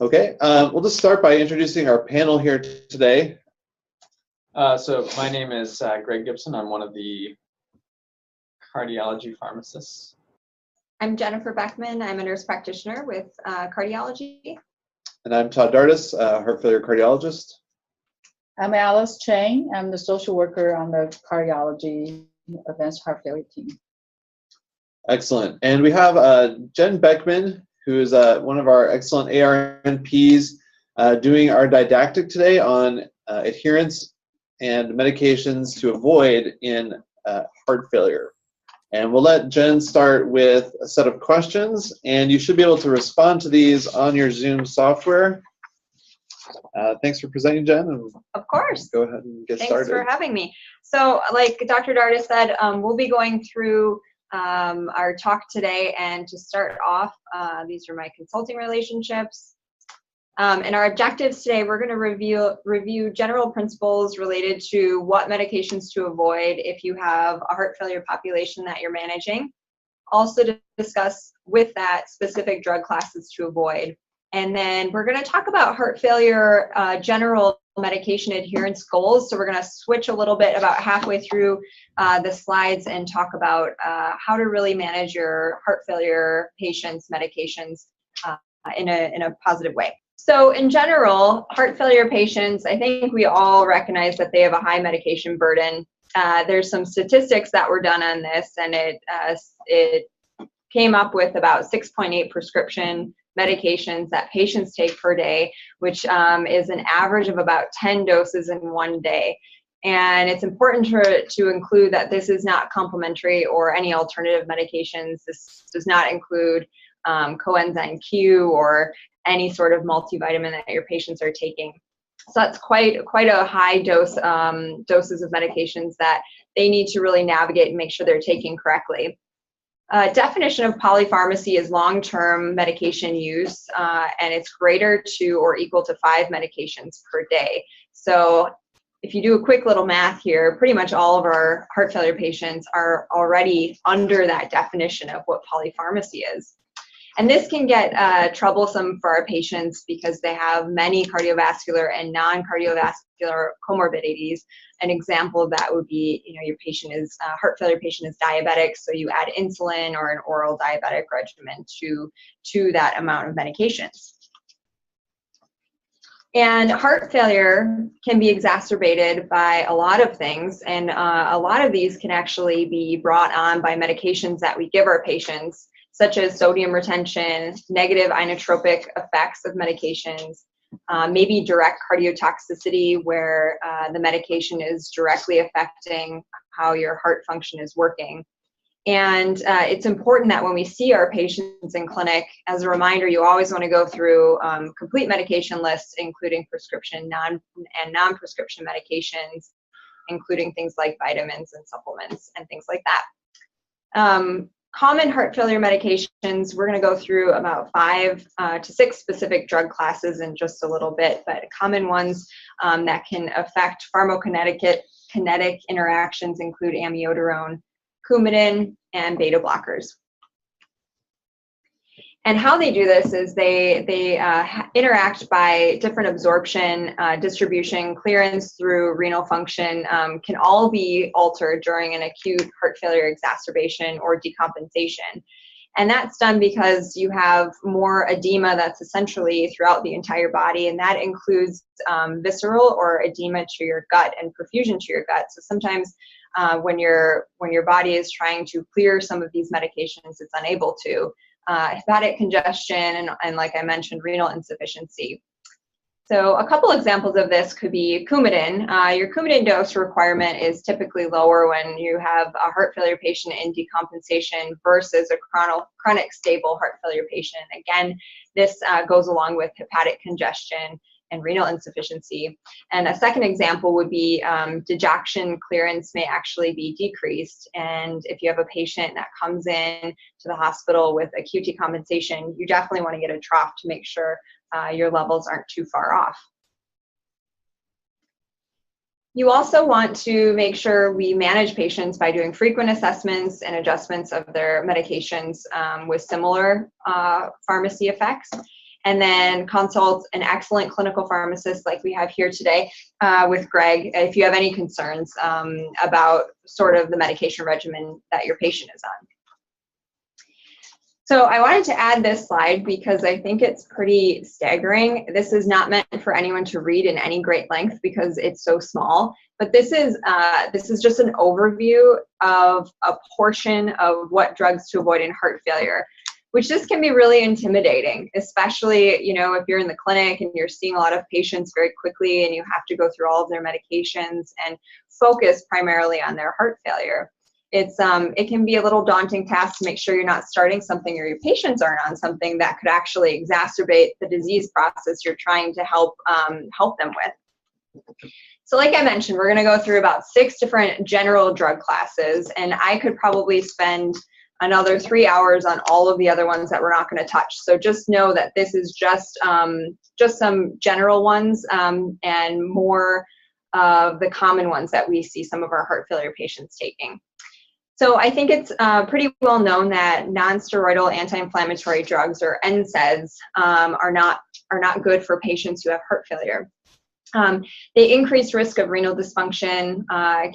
Okay, we'll just start by introducing our panel here today. So my name is Greg Gibson. I'm one of the cardiology pharmacists. I'm Jennifer Beckman. I'm a nurse practitioner with cardiology. And I'm Todd Dardis, heart failure cardiologist. I'm Alice Chang. I'm the social worker on the cardiology advanced heart failure team. Excellent. And we have Jen Beckman, who is one of our excellent ARNPs, doing our didactic today on adherence and medications to avoid in heart failure. And we'll let Jen start with a set of questions, and you should be able to respond to these on your Zoom software. Thanks for presenting, Jen. And of course. Go ahead and get started. Thanks for having me. So like Dr. Dardis said, we'll be going through our talk today, and to start off, these are my consulting relationships. And our objectives today, we're going to review general principles related to what medications to avoid if you have a heart failure population that you're managing. Also to discuss with that specific drug classes to avoid. And then we're going to talk about heart failure general medication adherence goals. So we're going to switch a little bit about halfway through the slides and talk about how to really manage your heart failure patients' medications in a positive way. So in general, heart failure patients, I think we all recognize that they have a high medication burden. There's some statistics that were done on this, and it came up with about 6.8 prescription medications that patients take per day, which is an average of about 10 doses in one day. And it's important to include that this is not complementary or any alternative medications. This does not include coenzyme Q or any sort of multivitamin that your patients are taking. So that's quite a high doses of medications that they need to really navigate and make sure they're taking correctly. Definition of polypharmacy is long-term medication use, and it's greater to or equal to 5 medications per day. So if you do a quick little math here, pretty much all of our heart failure patients are already under that definition of what polypharmacy is. And this can get troublesome for our patients because they have many cardiovascular and non-cardiovascular comorbidities. An example of that would be, your patient is heart failure patient is diabetic, so you add insulin or an oral diabetic regimen to that amount of medications. And heart failure can be exacerbated by a lot of things, and a lot of these can actually be brought on by medications that we give our patients, such as sodium retention, negative inotropic effects of medications, maybe direct cardiotoxicity where the medication is directly affecting how your heart function is working. And it's important that when we see our patients in clinic, as a reminder, you always want to go through complete medication lists, including prescription and non-prescription medications, including things like vitamins and supplements and things like that. Common heart failure medications, we're going to go through about 5 to 6 specific drug classes in just a little bit, but common ones that can affect pharmacokinetic interactions include amiodarone, Coumadin, and beta blockers. And how they do this is they interact by different absorption, distribution, clearance through renal function, can all be altered during an acute heart failure exacerbation or decompensation. And that's done because you have more edema that's essentially throughout the entire body, and that includes visceral or edema to your gut and perfusion to your gut. So sometimes when your body is trying to clear some of these medications, it's unable to. Hepatic congestion, and like I mentioned, renal insufficiency. So a couple examples of this could be Coumadin. Your Coumadin dose requirement is typically lower when you have a heart failure patient in decompensation versus a chronic stable heart failure patient. Again, this goes along with hepatic congestion and renal insufficiency. And a second example would be dejection clearance may actually be decreased. And if you have a patient that comes in to the hospital with acute decompensation, you definitely want to get a trough to make sure your levels aren't too far off. You also want to make sure we manage patients by doing frequent assessments and adjustments of their medications with similar pharmacy effects. and then consult an excellent clinical pharmacist like we have here today with Greg if you have any concerns about sort of the medication regimen that your patient is on. So I wanted to add this slide because I think it's pretty staggering. This is not meant for anyone to read in any great length because it's so small, but this is just an overview of a portion of what drugs to avoid in heart failure, which just can be really intimidating, especially, you know, if you're in the clinic and you're seeing a lot of patients very quickly and you have to go through all of their medications and focus primarily on their heart failure. It can be a little daunting task to make sure you're not starting something or your patients aren't on something that could actually exacerbate the disease process you're trying to help them with. So like I mentioned, we're gonna go through about 6 different general drug classes, and I could probably spend another 3 hours on all of the other ones that we're not gonna touch. So just know that this is just some general ones and more of the common ones that we see some of our heart failure patients taking. So I think it's pretty well known that non-steroidal anti-inflammatory drugs, or NSAIDs, are not good for patients who have heart failure. They increase risk of renal dysfunction,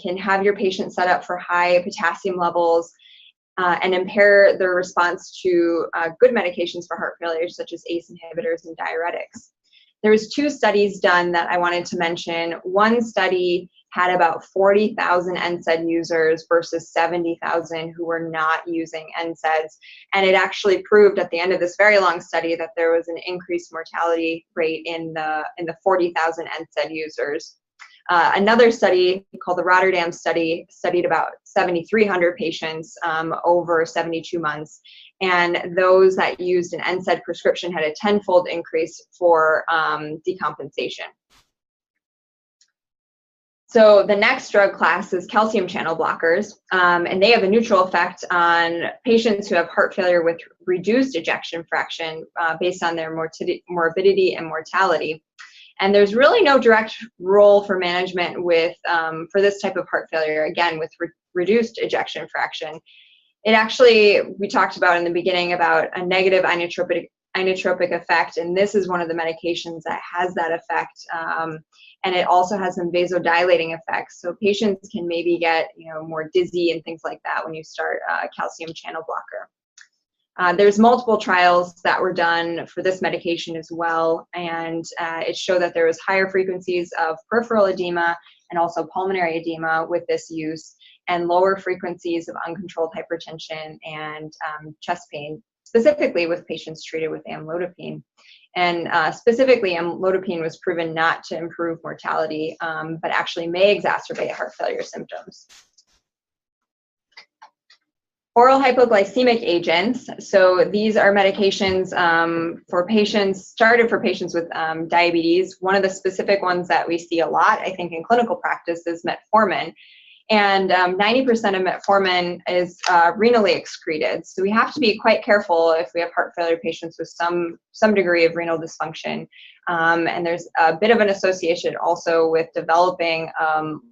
can have your patient set up for high potassium levels, and impair their response to good medications for heart failure, such as ACE inhibitors and diuretics. There's 2 studies done that I wanted to mention. One study had about 40,000 NSAID users versus 70,000 who were not using NSAIDs. And it actually proved at the end of this very long study that there was an increased mortality rate in the 40,000 NSAID users. Another study called the Rotterdam study studied about 7,300 patients over 72 months. And those that used an NSAID prescription had a 10-fold increase for decompensation. So the next drug class is calcium channel blockers, and they have a neutral effect on patients who have heart failure with reduced ejection fraction based on their morbidity and mortality. And there's really no direct role for management with for this type of heart failure, again, with reduced ejection fraction. It actually, we talked about in the beginning about a negative inotropic effect, and this is one of the medications that has that effect, and it also has some vasodilating effects. So patients can maybe get, you know, more dizzy and things like that when you start a calcium channel blocker. There's multiple trials that were done for this medication as well, and it showed that there was higher frequencies of peripheral edema and also pulmonary edema with this use, and lower frequencies of uncontrolled hypertension and chest pain, specifically with patients treated with amlodipine. And specifically, amlodipine was proven not to improve mortality, but actually may exacerbate heart failure symptoms. Oral hypoglycemic agents. So these are medications for patients, started for patients with diabetes. One of the specific ones that we see a lot, I think, in clinical practice is metformin. And 90% of metformin is renally excreted. So we have to be quite careful if we have heart failure patients with some degree of renal dysfunction. And there's a bit of an association also with developing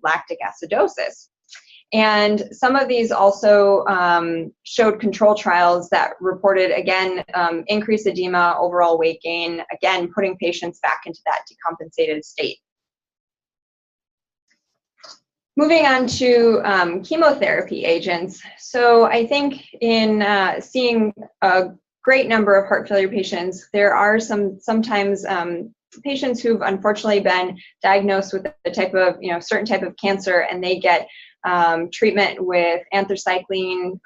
lactic acidosis. And some of these also showed control trials that reported, again, increased edema, overall weight gain, again, putting patients back into that decompensated state. Moving on to chemotherapy agents. So I think in seeing a great number of heart failure patients, there are sometimes patients who've unfortunately been diagnosed with a type of, certain type of cancer, and they get treatment with anthracycline,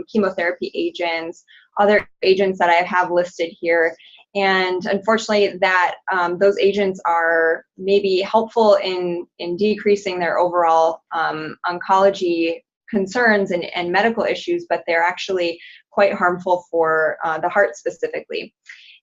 chemotherapy agents, other agents that I have listed here. And unfortunately, that those agents are maybe helpful in decreasing their overall oncology concerns and medical issues, but they're actually quite harmful for the heart specifically.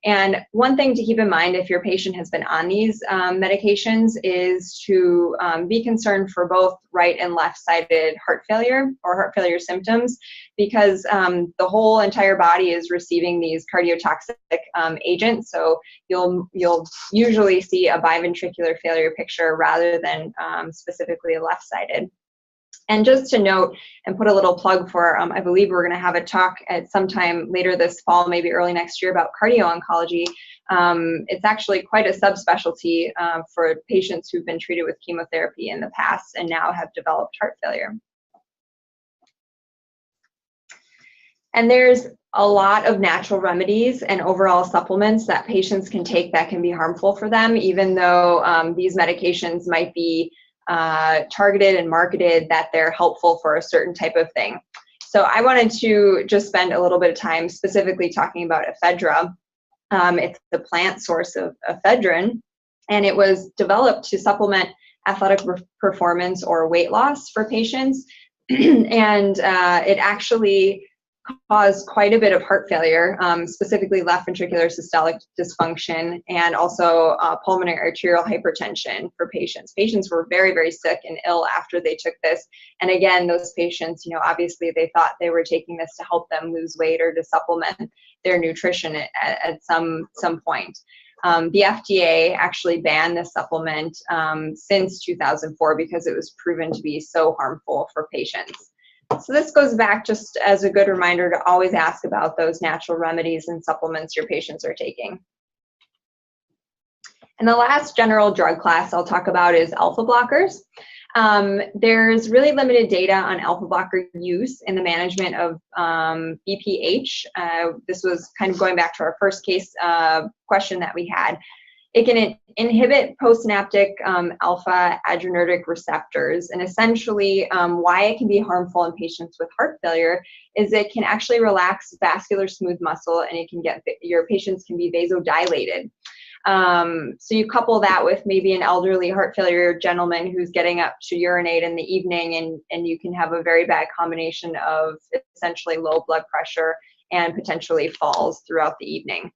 And one thing to keep in mind if your patient has been on these medications is to be concerned for both right and left-sided heart failure or heart failure symptoms, because the whole entire body is receiving these cardiotoxic agents. So you'll usually see a biventricular failure picture rather than specifically a left-sided. And just to note and put a little plug for, I believe we're going to have a talk at some time later this fall, maybe early next year, about cardio-oncology. It's actually quite a subspecialty for patients who've been treated with chemotherapy in the past and now have developed heart failure. And there's a lot of natural remedies and overall supplements that patients can take that can be harmful for them, even though these medications might be targeted and marketed that they're helpful for a certain type of thing. So I wanted to just spend a little bit of time specifically talking about ephedra. It's the plant source of ephedrine, and it was developed to supplement athletic performance or weight loss for patients. And it actually caused quite a bit of heart failure, specifically left ventricular systolic dysfunction, and also pulmonary arterial hypertension for patients. Patients were very, very sick and ill after they took this. And again, those patients, obviously they thought they were taking this to help them lose weight or to supplement their nutrition at some point. The FDA actually banned this supplement since 2004 because it was proven to be so harmful for patients. So this goes back just as a good reminder to always ask about those natural remedies and supplements your patients are taking. And the last general drug class I'll talk about is alpha blockers. There's really limited data on alpha blocker use in the management of BPH. This was kind of going back to our first case question that we had. It can inhibit postsynaptic alpha adrenergic receptors, and essentially why it can be harmful in patients with heart failure is it can actually relax vascular smooth muscle, and it can your patients can be vasodilated. So you couple that with maybe an elderly heart failure gentleman who's getting up to urinate in the evening, and you can have a very bad combination of essentially low blood pressure and potentially falls throughout the evening.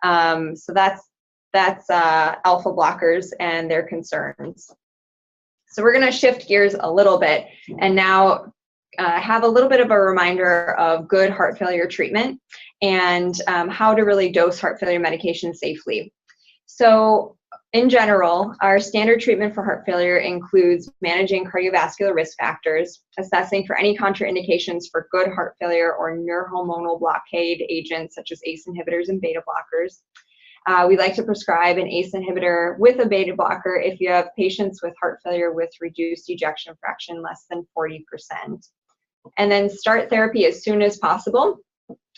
So that's alpha blockers and their concerns. So we're going to shift gears a little bit and now have a little bit of a reminder of good heart failure treatment and how to really dose heart failure medication safely. So in general, our standard treatment for heart failure includes managing cardiovascular risk factors, assessing for any contraindications for good heart failure or neurohormonal blockade agents such as ACE inhibitors and beta blockers. We like to prescribe an ACE inhibitor with a beta blocker if you have patients with heart failure with reduced ejection fraction less than 40%. And then start therapy as soon as possible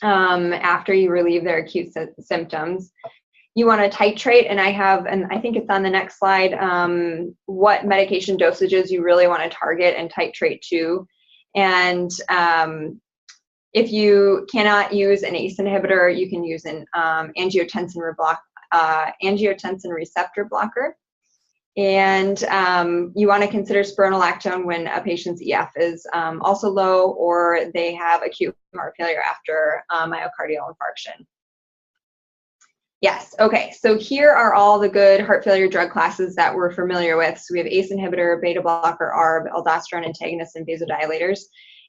after you relieve their acute symptoms. You want to titrate, and I think it's on the next slide, what medication dosages you really want to target and titrate to. And if you cannot use an ACE inhibitor, you can use an angiotensin receptor blocker. And you want to consider spironolactone when a patient's EF is also low or they have acute heart failure after myocardial infarction. Yes, okay, so here are all the good heart failure drug classes that we're familiar with. So we have ACE inhibitor, beta blocker, ARB, aldosterone antagonists, and vasodilators,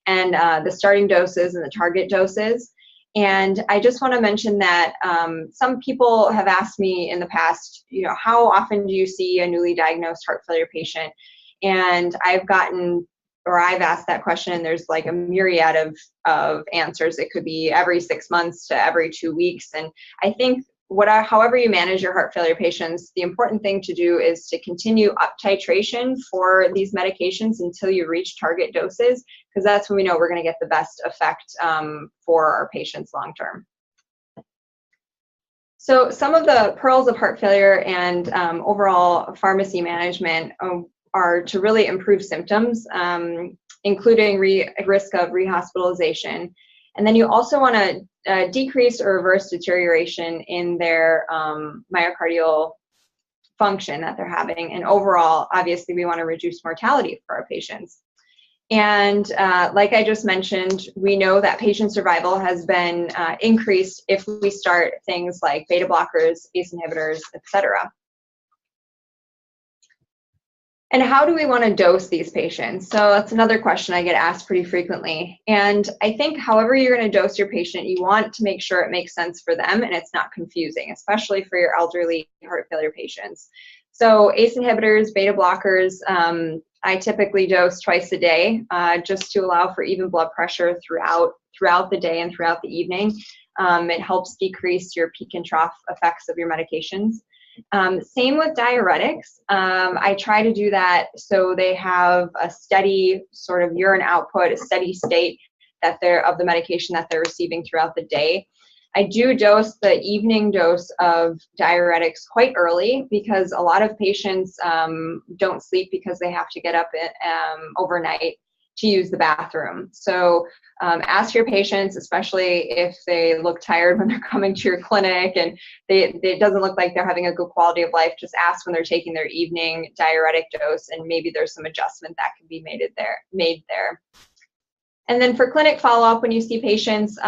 and the starting doses and the target doses. And I just want to mention that some people have asked me in the past, how often do you see a newly diagnosed heart failure patient? And I've asked that question, and there's like a myriad of answers. It could be every 6 months to every 2 weeks. And I think however you manage your heart failure patients, the important thing to do is to continue up titration for these medications until you reach target doses, because that's when we know we're going to get the best effect for our patients long term. So some of the pearls of heart failure and overall pharmacy management are to really improve symptoms, including risk of rehospitalization. And then you also want to decrease or reverse deterioration in their myocardial function that they're having. And overall, obviously, we want to reduce mortality for our patients. And like I just mentioned, we know that patient survival has been increased if we start things like beta blockers, ACE inhibitors, etc. And how do we want to dose these patients? So that's another question I get asked pretty frequently. And I think however you're going to dose your patient, you want to make sure it makes sense for them and it's not confusing, especially for your elderly heart failure patients. So ACE inhibitors, beta blockers, I typically dose twice a day, just to allow for even blood pressure throughout the day and throughout the evening. It helps decrease your peak and trough effects of your medications. Same with diuretics. I try to do that so they have a steady sort of urine output, a steady state that of the medication that they're receiving throughout the day. I do dose the evening dose of diuretics quite early because a lot of patients don't sleep because they have to get up overnight to use the bathroom. So ask your patients, especially if they look tired when they're coming to your clinic and it doesn't look like they're having a good quality of life, just ask when they're taking their evening diuretic dose and maybe there's some adjustment that can be made there. And then for clinic follow-up, when you see patients,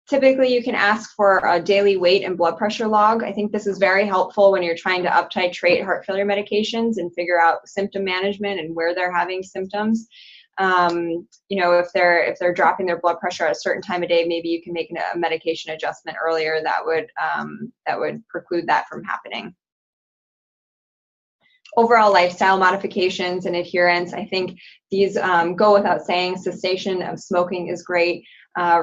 typically you can ask for a daily weight and blood pressure log. I think this is very helpful when you're trying to up-titrate heart failure medications and figure out symptom management and where they're having symptoms. If they're dropping their blood pressure at a certain time of day, maybe you can make a medication adjustment earlier that would preclude that from happening. Overall lifestyle modifications and adherence, I think these go without saying. Cessation of smoking is great.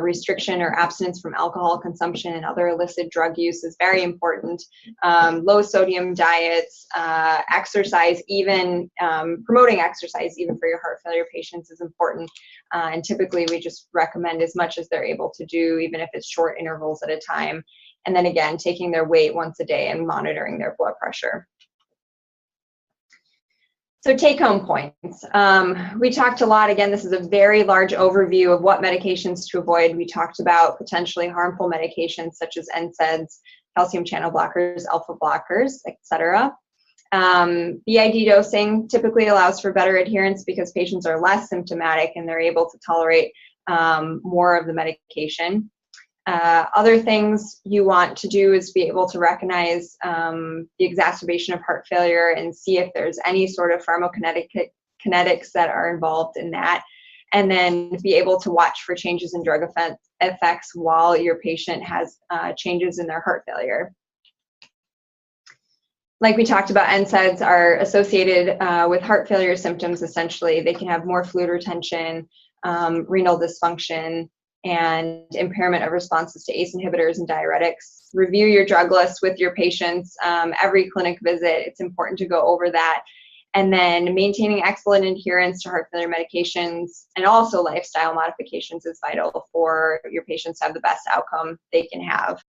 Restriction or abstinence from alcohol consumption and other illicit drug use is very important. Low sodium diets, exercise, even promoting exercise even for your heart failure patients is important. And typically we just recommend as much as they're able to do, even if it's short intervals at a time. And then again, taking their weight once a day and monitoring their blood pressure. So take-home points. We talked a lot, again, this is a very large overview of what medications to avoid. We talked about potentially harmful medications such as NSAIDs, calcium channel blockers, alpha blockers, etc. BID dosing typically allows for better adherence because patients are less symptomatic and they're able to tolerate more of the medication. Other things you want to do is be able to recognize the exacerbation of heart failure and see if there's any sort of pharmacokinetics that are involved in that, and then be able to watch for changes in drug effects while your patient has changes in their heart failure. Like we talked about, NSAIDs are associated with heart failure symptoms. Essentially, they can have more fluid retention, renal dysfunction, and impairment of responses to ACE inhibitors and diuretics. Review your drug list with your patients every clinic visit. It's important to go over that. And then maintaining excellent adherence to heart failure medications and also lifestyle modifications is vital for your patients to have the best outcome they can have.